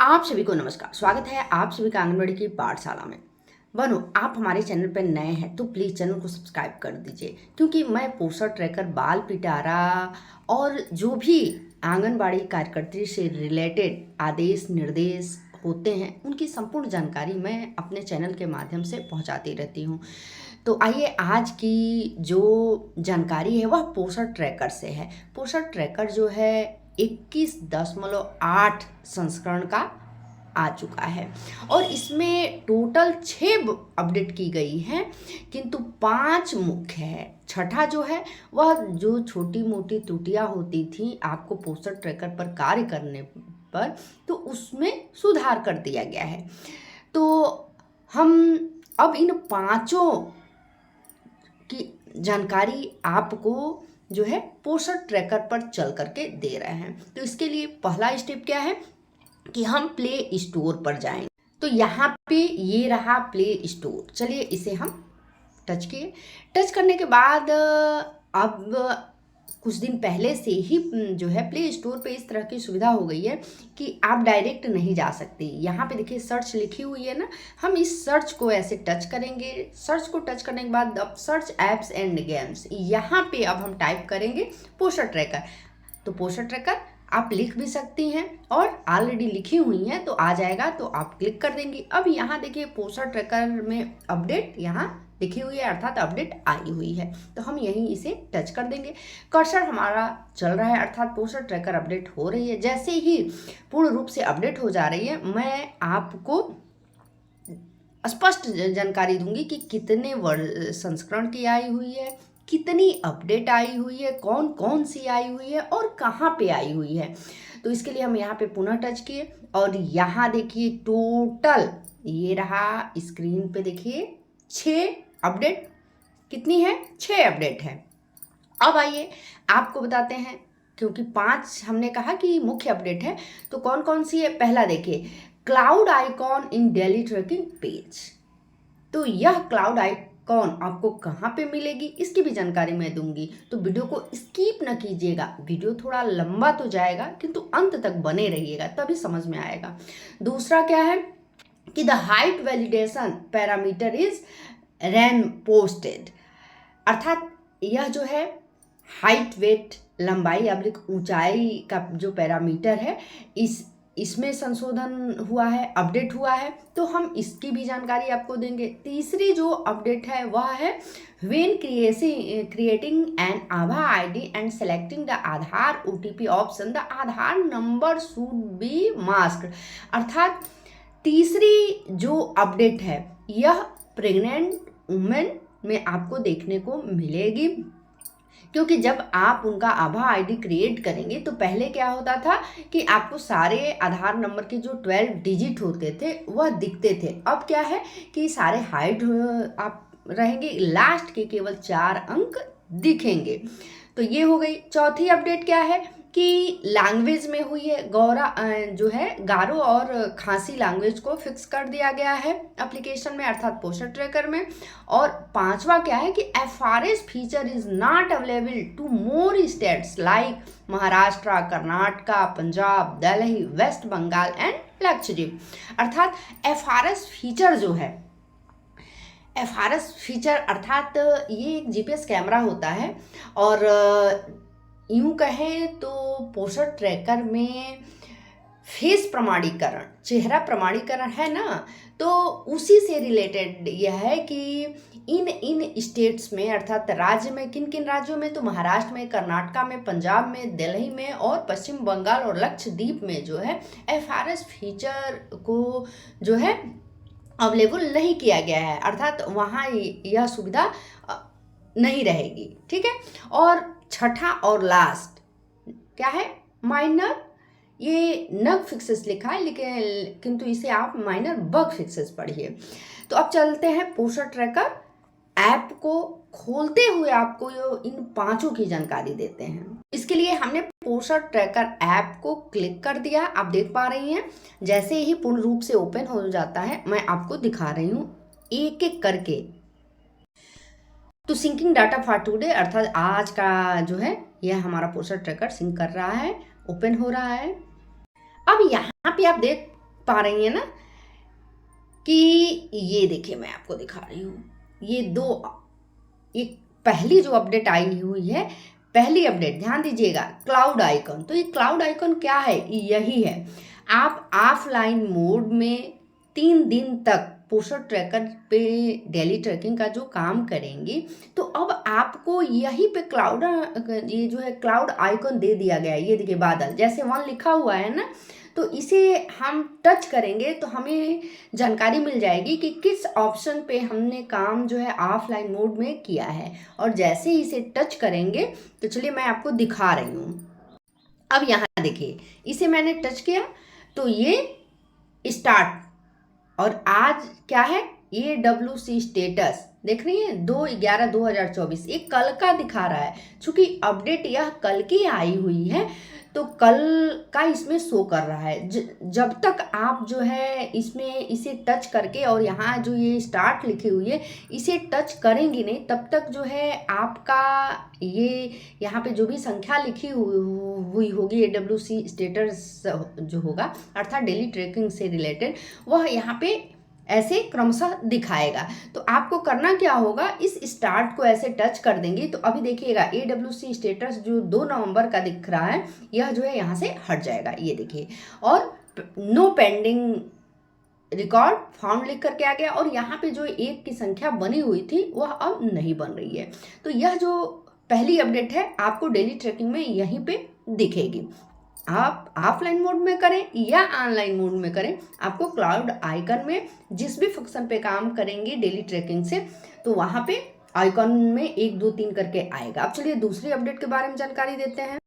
आप सभी को नमस्कार। स्वागत है आप सभी का आंगनबाड़ी की पाठशाला में। बनो, आप हमारे चैनल पर नए हैं तो प्लीज़ चैनल को सब्सक्राइब कर दीजिए, क्योंकि मैं पोस्टर ट्रैकर, बाल पिटारा और जो भी आंगनबाड़ी कार्यकर्त्री से रिलेटेड आदेश निर्देश होते हैं उनकी संपूर्ण जानकारी मैं अपने चैनल के माध्यम से पहुंचाती रहती हूं। तो आइए, आज की जो जानकारी है वह पोस्टर ट्रैकर से है। पोस्टर ट्रैकर जो है 21.8 संस्करण का आ चुका है और इसमें टोटल 6 अपडेट की गई हैं, किंतु 5 मुख्य है। छठा जो है वह जो छोटी मोटी त्रुटियां होती थी आपको पोस्टर ट्रैकर पर कार्य करने पर, तो उसमें सुधार कर दिया गया है। तो हम अब इन पांचों की जानकारी आपको जो है पोस्टर ट्रैकर पर चल करके दे रहे हैं। तो इसके लिए पहला स्टेप क्या है कि हम प्ले स्टोर पर जाएंगे। तो यहाँ पे ये रहा प्ले स्टोर। चलिए इसे हम टच किए। टच करने के बाद अब कुछ दिन पहले से ही जो है प्ले स्टोर पे इस तरह की सुविधा हो गई है कि आप डायरेक्ट नहीं जा सकते। यहाँ पे देखिए सर्च लिखी हुई है ना, हम इस सर्च को ऐसे टच करेंगे। सर्च को टच करने के बाद अब सर्च एप्स एंड गेम्स, यहाँ पे अब हम टाइप करेंगे पोस्टर ट्रैकर। तो पोस्टर ट्रैकर आप लिख भी सकती हैं और ऑलरेडी लिखी हुई हैं तो आ जाएगा, तो आप क्लिक कर देंगी। अब यहाँ देखिए पोस्टर ट्रैकर में अपडेट यहाँ लिखी हुई है, अर्थात अपडेट आई हुई है। तो हम यहीं इसे टच कर देंगे। कर्सर हमारा चल रहा है, अर्थात पोस्टर ट्रैकर अपडेट हो रही है। जैसे ही पूर्ण रूप से अपडेट हो जा रही है, मैं आपको स्पष्ट जानकारी दूंगी कि कितने संस्करण की आई हुई है, कितनी अपडेट आई हुई है, कौन कौन सी आई हुई है और कहाँ पे आई हुई है। तो इसके लिए हम यहाँ पे पुनः टच किए और यहाँ देखिए टोटल ये रहा स्क्रीन पे, देखिए 6 अपडेट। कितनी है? 6 अपडेट है। अब आइए आपको बताते हैं, क्योंकि 5 हमने कहा कि मुख्य अपडेट है, तो कौन कौन सी है। पहला देखिए, क्लाउड आइकॉन इन डेली ट्रैकिंग पेज। तो यह क्लाउड आइकॉन आपको कहाँ पे मिलेगी इसकी भी जानकारी मैं दूंगी, तो वीडियो को स्किप न कीजिएगा। वीडियो थोड़ा लंबा तो जाएगा किंतु अंत तक बने रहिएगा, तभी समझ में आएगा। दूसरा क्या है कि the height validation parameter is ran posted, अर्थात यह जो है हाइट, वेट, लंबाई अब्लिक ऊंचाई का जो पैरामीटर है इसमें संशोधन हुआ है, अपडेट हुआ है, तो हम इसकी भी जानकारी आपको देंगे। तीसरी जो अपडेट है वह है when creating an Abha ID and selecting the Aadhaar OTP option the Aadhaar number should be masked, अर्थात तीसरी जो अपडेट है यह प्रेग्नेंट वुमेन में आपको देखने को मिलेगी, क्योंकि जब आप उनका आभा आईडी क्रिएट करेंगे तो पहले क्या होता था कि आपको सारे आधार नंबर के जो 12 डिजिट होते थे वह दिखते थे। अब क्या है कि सारे हाइड आप रहेंगे, लास्ट के केवल 4 अंक दिखेंगे। तो ये हो गई। चौथी अपडेट क्या है कि लैंग्वेज में हुई है। जो है गारो और खासी लैंग्वेज को फिक्स कर दिया गया है एप्लीकेशन में, अर्थात पोस्टर ट्रैकर में। और पांचवा क्या है कि FRS feature is not available to more states like Maharashtra, Karnataka, Punjab, Delhi, West Bengal and Lakshadweep, अर्थात एफआरएस फीचर जो है, एफआरएस फीचर अर्थात ये एक जीपीएस कैमरा होता है और यूं कहें तो पोस्टर ट्रैकर में फेस प्रमाणीकरण, चेहरा प्रमाणीकरण है ना, तो उसी से रिलेटेड यह है कि इन स्टेट्स में, अर्थात राज्य में, किन किन राज्यों में, तो महाराष्ट्र में, कर्नाटका में, पंजाब में, दिल्ली में और पश्चिम बंगाल और लक्षद्वीप में जो है एफआरएस फीचर को जो है अवेलेबल नहीं किया गया है, अर्थात वहाँ यह सुविधा नहीं रहेगी। ठीक है। और छठा और लास्ट क्या है, माइनर, ये नग फिक्सेस लिखा है लेकिन किंतु इसे आप माइनर बग फिक्सेस पढ़िए। तो अब चलते हैं पोस्टर ट्रैकर ऐप को खोलते हुए आपको इन पांचों की जानकारी देते हैं। इसके लिए हमने पोस्टर ट्रैकर ऐप को क्लिक कर दिया, आप देख पा रही हैं। जैसे ही पूर्ण रूप से ओपन हो जाता है मैं आपको दिखा रही हूँ एक एक करके। तो सिंकिंग डाटा फॉर टुडे, अर्थात आज का जो है यह हमारा पोस्टर ट्रैकर सिंक कर रहा है, ओपन हो रहा है। अब यहाँ पे आप देख पा रही हैं ना कि ये देखिए मैं आपको दिखा रही हूँ, ये पहली जो अपडेट आई हुई है, पहली अपडेट ध्यान दीजिएगा, क्लाउड आइकन। तो ये क्लाउड आइकन क्या है? यही है, आप ऑफलाइन मोड में 3 दिन तक पोस्टर ट्रैकर पे डेली ट्रैकिंग का जो काम करेंगे, तो अब आपको यहीं पे ये जो है क्लाउड आइकन दे दिया गया है। ये देखिए बादल जैसे 1 लिखा हुआ है ना, तो इसे हम टच करेंगे तो हमें जानकारी मिल जाएगी कि किस ऑप्शन पे हमने काम जो है ऑफलाइन मोड में किया है। और जैसे ही इसे टच करेंगे तो चलिए मैं आपको दिखा रही हूँ। अब यहाँ देखिए, इसे मैंने टच किया तो ये स्टार्ट, और आज क्या है, AWC स्टेटस देख रही है 2/11/2024, ये कल का दिखा रहा है। चूंकि अपडेट यह कल की आई हुई है तो कल का इसमें शो कर रहा है। जब तक आप जो है इसमें इसे टच करके, और यहाँ जो ये स्टार्ट लिखी हुई है इसे टच करेंगी नहीं, तब तक जो है आपका ये यहाँ पे जो भी संख्या लिखी हुई होगी AWC स्टेटस जो होगा, अर्थात डेली ट्रैकिंग से रिलेटेड, वह यहाँ पे ऐसे क्रमशः दिखाएगा। तो आपको करना क्या होगा, इस स्टार्ट को ऐसे टच कर देंगे तो अभी देखिएगा AWC स्टेटस जो 2 नवंबर का दिख रहा है, यह जो है यहाँ से हट जाएगा, ये देखिए। और नो पेंडिंग रिकॉर्ड फाउंड लिख करके आ गया, और यहाँ पे जो 1 की संख्या बनी हुई थी वह अब नहीं बन रही है। तो यह जो पहली अपडेट है आपको डेली ट्रैकिंग में यहीं पे दिखेगी। आप ऑफलाइन मोड में करें या ऑनलाइन मोड में करें, आपको क्लाउड आइकन में जिस भी फंक्शन पे काम करेंगे डेली ट्रैकिंग से, तो वहाँ पे आइकन में 1 2 3 करके आएगा। अब चलिए दूसरी अपडेट के बारे में जानकारी देते हैं।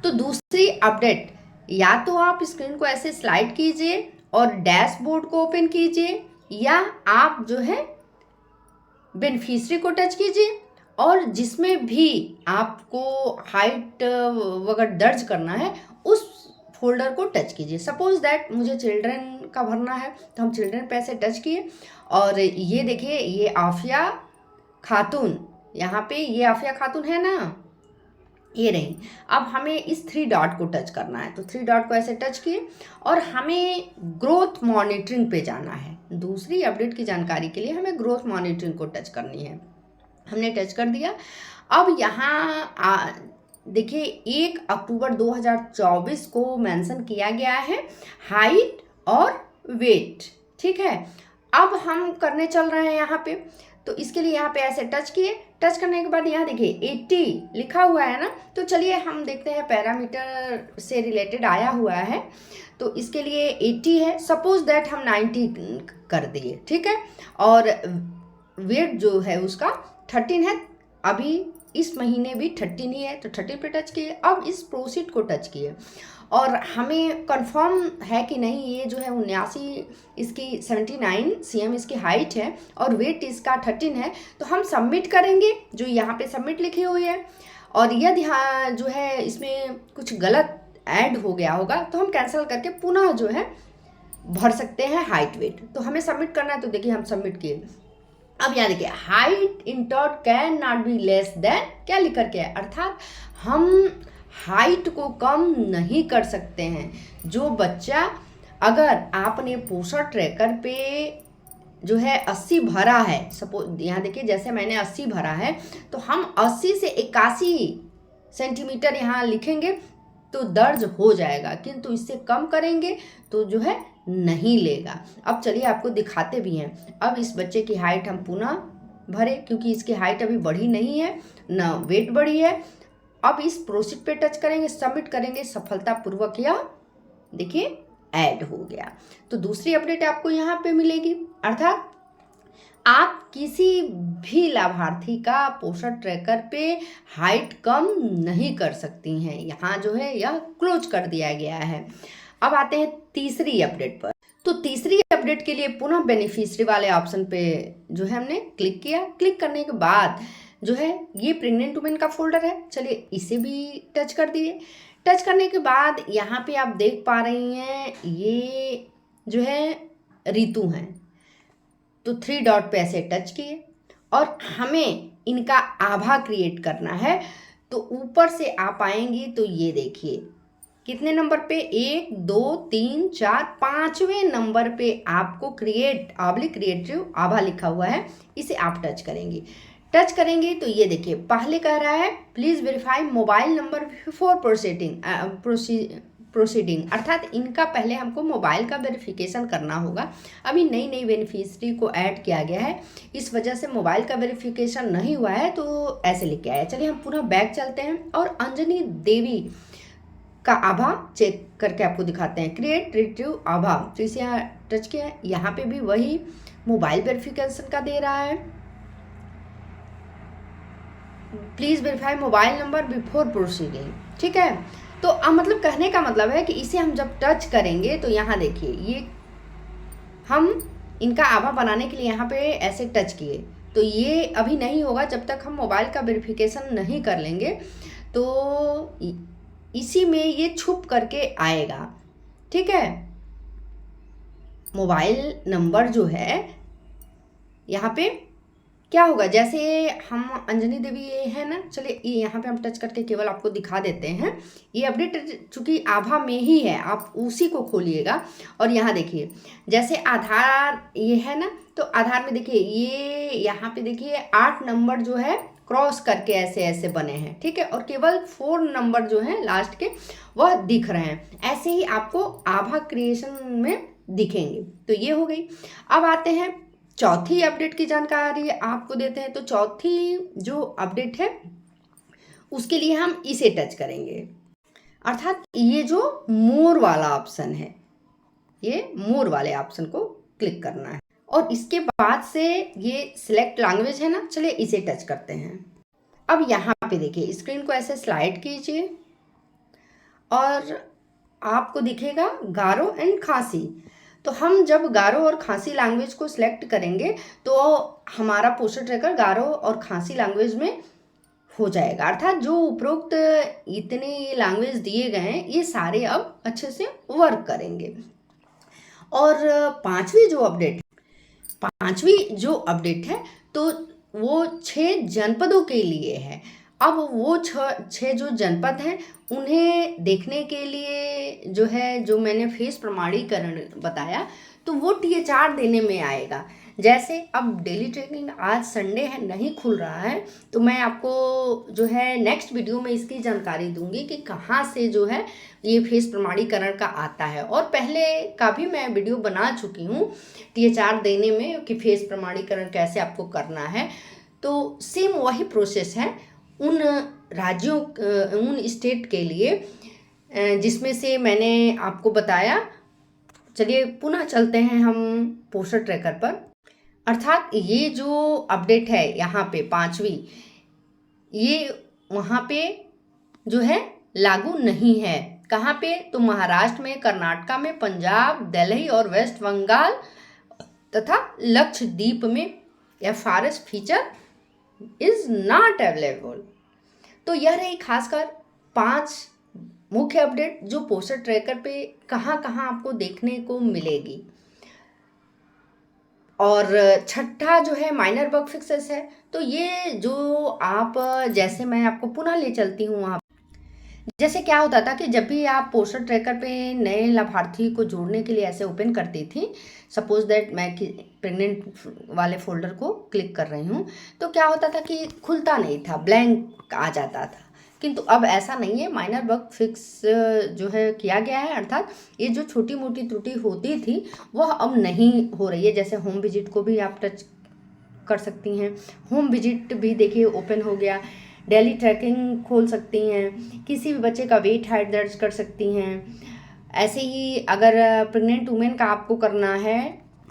तो दूसरी अपडेट, या तो आप स्क्रीन को ऐसे स्लाइड कीजिए और डैशबोर्ड को ओपन कीजिए, या आप जो है बेनिफिशियरी को टच कीजिए, और जिसमें भी आपको हाइट वगैरह दर्ज करना है उस फोल्डर को टच कीजिए। सपोज दैट मुझे चिल्ड्रन का भरना है तो हम चिल्ड्रन पे ऐसे टच किए, और ये देखिए ये आफिया खातून, यहाँ पे ये आफिया खातून है ना, ये रही। अब हमें इस 3 डॉट को टच करना है, तो 3 डॉट को ऐसे टच किए और हमें ग्रोथ मॉनिटरिंग पे जाना है। दूसरी अपडेट की जानकारी के लिए हमें ग्रोथ मॉनिटरिंग को टच करनी है। हमने टच कर दिया। अब यहाँ देखिए 1 अक्टूबर 2024 को मेंशन किया गया है हाइट और वेट, ठीक है। अब हम करने चल रहे हैं यहाँ पे, तो इसके लिए यहाँ पे ऐसे टच किए। टच करने के बाद यहाँ देखिए 80 लिखा हुआ है ना, तो चलिए हम देखते हैं पैरामीटर से रिलेटेड आया हुआ है, तो इसके लिए 80 है। सपोज दैट हम 90 कर दिए, ठीक है। और वेट जो है उसका 13 है, अभी इस महीने भी 13 ही है, तो 13 पे टच किए। अब इस प्रोसीड को टच किए और हमें कंफर्म है कि नहीं, ये जो है 79, इसकी 79 cm इसकी हाइट है और वेट इसका 13 है, तो हम सबमिट करेंगे। जो यहाँ पे सबमिट लिखी हुई है, और यदि हाँ जो है इसमें कुछ गलत ऐड हो गया होगा तो हम कैंसिल करके पुनः जो है भर सकते हैं हाइट वेट। तो हमें सबमिट करना है, तो देखिए हम सबमिट किए। अब यहाँ देखिए height in taught can not be less than, क्या लिख करके है, अर्थात हम हाइट को कम नहीं कर सकते हैं। जो बच्चा, अगर आपने पोस्टर ट्रैकर पे जो है 80 भरा है, सपोज यहाँ देखिए जैसे मैंने 80 भरा है, तो हम 80 से 81 सेंटीमीटर यहाँ लिखेंगे तो दर्ज हो जाएगा, किंतु इससे कम करेंगे तो जो है नहीं लेगा। अब चलिए आपको दिखाते भी हैं। अब इस बच्चे की हाइट हम पुनः भरे, क्योंकि इसकी हाइट अभी बढ़ी नहीं है ना वेट बढ़ी है। अब इस प्रोसीड पे टच करेंगे, सबमिट करेंगे, सफलतापूर्वक यह देखिए ऐड हो गया। तो दूसरी अपडेट आपको यहाँ पे मिलेगी, अर्थात आप किसी भी लाभार्थी का पोस्टर ट्रैकर पे हाइट कम नहीं कर सकती हैं। यहाँ जो है यह क्लोज कर दिया गया है। अब आते हैं तीसरी अपडेट पर। तो तीसरी अपडेट के लिए पुनः बेनिफिशियरी वाले ऑप्शन पे जो है हमने क्लिक किया। क्लिक करने के बाद जो है ये प्रेग्नेंट वुमेन का फोल्डर है, चलिए इसे भी टच कर दिए। टच करने के बाद यहाँ पे आप देख पा रही हैं ये जो है ऋतु हैं, तो 3 डॉट पे ऐसे टच किए और हमें इनका आभा क्रिएट करना है। तो ऊपर से आप आएंगी तो ये देखिए कितने नंबर पे? 1 2 3 4 5वें नंबर पे आपको क्रिएटिव आभा लिखा हुआ है, इसे आप टच करेंगे। टच करेंगे तो ये देखिए पहले कह रहा है please verify mobile number before proceeding, अर्थात इनका पहले हमको मोबाइल का वेरिफिकेशन करना होगा। अभी नई नई बेनिफिशरी को ऐड किया गया है, इस वजह से मोबाइल का वेरिफिकेशन नहीं हुआ है, तो ऐसे लिख के आया। चलिए हम पुनः बैक चलते हैं और अंजनी देवी का आभा चेक करके आपको दिखाते हैं। क्रिएट रिट्रीव आभा, तो इसे यहाँ टच किया है, यहाँ पे भी वही मोबाइल वेरिफिकेशन का दे रहा है, please verify mobile number before proceeding. ठीक है, तो अब मतलब कहने का मतलब है कि इसे हम जब टच करेंगे तो यहाँ देखिए ये हम इनका आभा बनाने के लिए यहाँ पे ऐसे टच किए, तो ये अभी नहीं होगा जब तक हम मोबाइल का वेरिफिकेशन नहीं कर लेंगे, तो इसी में ये छुप करके आएगा। ठीक है, मोबाइल नंबर जो है यहाँ पे क्या होगा, जैसे हम अंजनी देवी ये है ना, चलिए ये यहाँ पे हम टच करके केवल आपको दिखा देते हैं। ये अपडेट चूंकि आभा में ही है, आप उसी को खोलिएगा और यहाँ देखिए जैसे आधार ये है ना, तो आधार में देखिए ये यहाँ पे देखिए 8 नंबर जो है क्रॉस करके ऐसे ऐसे बने हैं। ठीक है, और केवल 4 नंबर जो हैं लास्ट के वह दिख रहे हैं। ऐसे ही आपको आभा क्रिएशन में दिखेंगे। तो ये हो गई। अब आते हैं चौथी अपडेट की जानकारी आपको देते हैं। तो चौथी जो अपडेट है उसके लिए हम इसे टच करेंगे, अर्थात ये जो मोर वाला ऑप्शन है, ये मोर वाले ऑप्शन को क्लिक करना है और इसके बाद से ये सिलेक्ट लैंग्वेज है ना, चलिए इसे टच करते हैं। अब यहाँ पे देखिए स्क्रीन को ऐसे स्लाइड कीजिए और आपको दिखेगा गारो एंड खासी। तो हम जब गारो और खासी लैंग्वेज को सिलेक्ट करेंगे तो हमारा पोस्टर ट्रैकर गारो और खासी लैंग्वेज में हो जाएगा, अर्थात जो उपरोक्त इतने लैंग्वेज दिए गए हैं ये सारे अब अच्छे से वर्क करेंगे। और पांचवी जो अपडेट है तो वो 6 जनपदों के लिए है। अब वो छः जो जनपद हैं उन्हें देखने के लिए जो है, जो मैंने फेस प्रमाणीकरण बताया, तो वो THR देने में आएगा। जैसे अब डेली ट्रेकिंग आज संडे है, नहीं खुल रहा है, तो मैं आपको जो है नेक्स्ट वीडियो में इसकी जानकारी दूंगी कि कहाँ से जो है ये फेस प्रमाणीकरण का आता है। और पहले का भी मैं वीडियो बना चुकी हूँ THR देने में कि फेस प्रमाणीकरण कैसे आपको करना है। तो सेम वही प्रोसेस है उन राज्यों उन स्टेट के लिए जिसमें से मैंने आपको बताया। चलिए पुनः चलते हैं हम पोस्टर ट्रैकर पर, अर्थात ये जो अपडेट है यहाँ पे पांचवी, ये वहाँ पे जो है लागू नहीं है। कहाँ पे? तो महाराष्ट्र में, कर्नाटका में, पंजाब, दिल्ली और वेस्ट बंगाल तथा लक्षद्वीप में FRS feature is not available. तो यह रही खासकर 5 मुख्य अपडेट जो पोस्टर ट्रैकर पे कहाँ कहाँ आपको देखने को मिलेगी। और छठा जो है माइनर बग फिक्सेस है। तो ये जो आप जैसे मैं आपको पुनः ले चलती हूँ वहाँ, जैसे क्या होता था कि जब भी आप पोस्टर ट्रैकर पे नए लाभार्थी को जोड़ने के लिए ऐसे ओपन करती थी, सपोज दैट मैं प्रेग्नेंट वाले फोल्डर को क्लिक कर रही हूँ, तो क्या होता था कि खुलता नहीं था, ब्लैंक आ जाता था। किंतु अब ऐसा नहीं है, माइनर बग फिक्स जो है किया गया है, अर्थात ये जो छोटी मोटी त्रुटि होती थी वह अब नहीं हो रही है। जैसे होम विजिट को भी आप टच कर सकती हैं, होम विजिट भी देखिए ओपन हो गया। डेली ट्रैकिंग खोल सकती हैं, किसी भी बच्चे का वेट हाइट दर्ज कर सकती हैं। ऐसे ही अगर प्रेग्नेंट वुमेन का आपको करना है,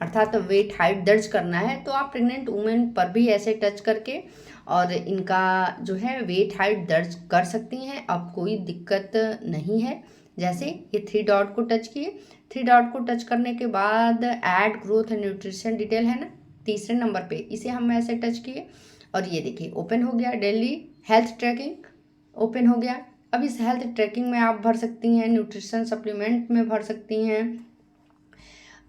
अर्थात वेट हाइट दर्ज करना है, तो आप प्रेग्नेंट वुमेन पर भी ऐसे टच करके और इनका जो है वेट हाइट दर्ज कर सकती हैं। अब कोई दिक्कत नहीं है। जैसे ये 3 डॉट को टच किए, 3 डॉट को टच करने के बाद add growth and nutrition detail है ना, तीसरे नंबर पे, इसे हम ऐसे टच किए और ये देखिए ओपन हो गया। डेली हेल्थ ट्रैकिंग ओपन हो गया। अब इस हेल्थ ट्रैकिंग में आप भर सकती हैं, न्यूट्रिशन सप्लीमेंट में भर सकती हैं।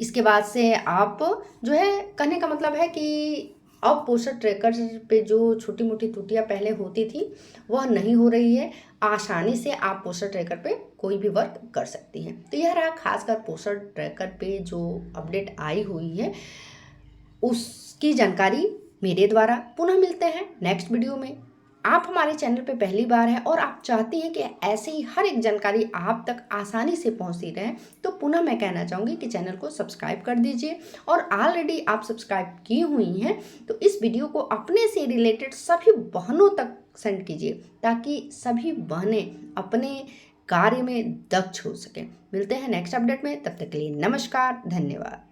इसके बाद से आप जो है, कहने का मतलब है कि अब पोस्टर ट्रैकर पे जो छोटी मोटी त्रुटियां पहले होती थी वह नहीं हो रही है। आसानी से आप पोस्टर ट्रैकर पे कोई भी वर्क कर सकती हैं। तो यह रहा खासकर पोस्टर ट्रैकर पे जो अपडेट आई हुई है उसकी जानकारी मेरे द्वारा। पुनः मिलते हैं नेक्स्ट वीडियो में। आप हमारे चैनल पे पहली बार हैं और आप चाहते हैं कि ऐसे ही हर एक जानकारी आप तक आसानी से पहुंचती रहे, तो पुनः मैं कहना चाहूँगी कि चैनल को सब्सक्राइब कर दीजिए। और ऑलरेडी आप सब्सक्राइब की हुई हैं तो इस वीडियो को अपने से रिलेटेड सभी बहनों तक सेंड कीजिए, ताकि सभी बहनें अपने कार्य में दक्ष हो सकें। मिलते हैं नेक्स्ट अपडेट में, तब तक के लिए नमस्कार, धन्यवाद।